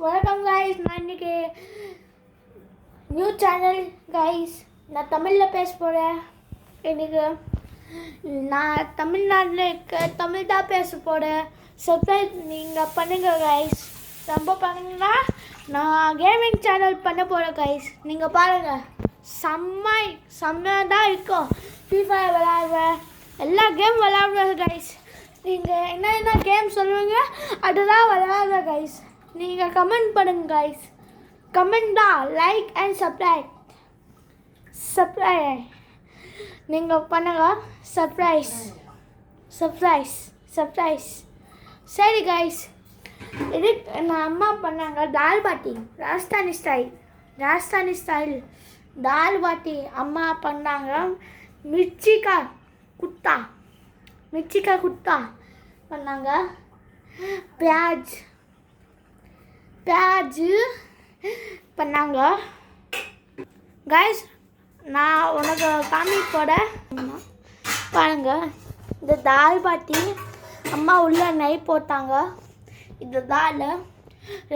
வணக்கம் கைஸ். நான் இன்னைக்கு நியூ சேனல் கைஸ். நான் தமிழில் பேச போகிறேன். இன்னைக்கு நான் தமிழ்நாட்டில் இருக்க தமிழ் தான் பேச போகிறேன். சப்ஸ்கிரைப் நீங்கள் பண்ணுங்கள் கைஸ். ரொம்ப பண்ணுங்கன்னா நான் கேமிங் சேனல் பண்ண போகிறேன் கைஸ். நீங்கள் பாருங்கள், செம்மையாக தான் இருக்கும். ஃப்ரீ ஃபயர் விளையாடுவேன், எல்லா கேம் விளையாடுவேன் கைஸ். நீங்கள் என்ன கேம் சொல்லுவீங்க அதுதான் விளையாடுவேன் கைஸ். நீங்கள் கமெண்ட் பண்ணுங்க கைஸ். கமெண்ட் தான், லைக் அண்ட் சப்ஸ்கிரைப் நீங்கள் பண்ணுங்க. சர்ப்ரைஸ் சரி கைஸ். இது நான் அம்மா பண்ணாங்க தால் பாட்டி, ராஜஸ்தானி ஸ்டைல் தால் பாட்டி அம்மா பண்ணாங்க. மிர்ச்சிக்கா குட்டா பண்ணாங்க. பியாஜ் பண்ணாங்க கைஸ். நான் உனக்கு காமி போட பாருங்க. இந்த தால் பாட்டி அம்மா உள்ள நெய் போட்டாங்க. இந்த தால்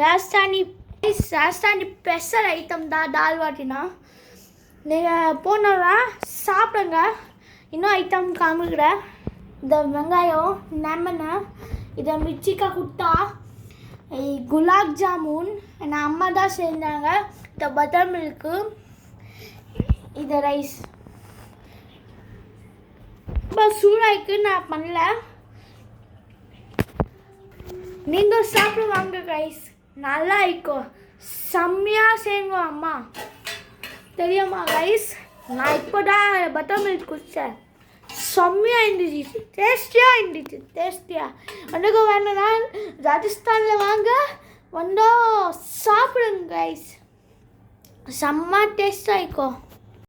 ராஜஸ்தானி ஸ்பெஷல் ஐட்டம் தான் தால் பாட்டினா. நீங்கள் போனோன்னா சாப்பிடுங்க. இன்னும் ஐட்டம் காமிக்கிறேன். இந்த வெங்காயம், லெமனு, இதை மிர்ச்சிக்கா குட்டா, குலாப் ஜாமுன் நான் அம்மா தான் செஞ்சாங்க. இந்த பட்டர் மில்க்கு, இது ரைஸ். இப்போ சூடாய்க்கு நான் பண்ணல. நீங்கள் சாப்பிடுவாங்க கைஸ். நல்லா இருக்கும், செம்மையாக செய்யுங்க அம்மா. தெரியுமா கைஸ், நான் இப்போ தான் பட்டர் மில்க் குடித்தேன். செம்மையாக இருந்துச்சு, டேஸ்டியாக. எனக்கு வேணும்னா ராஜஸ்தானில் வாங்க, வந்தோம் சாப்பிடுங்க கைஸ். செம்ம டேஸ்டாக இருக்கும்.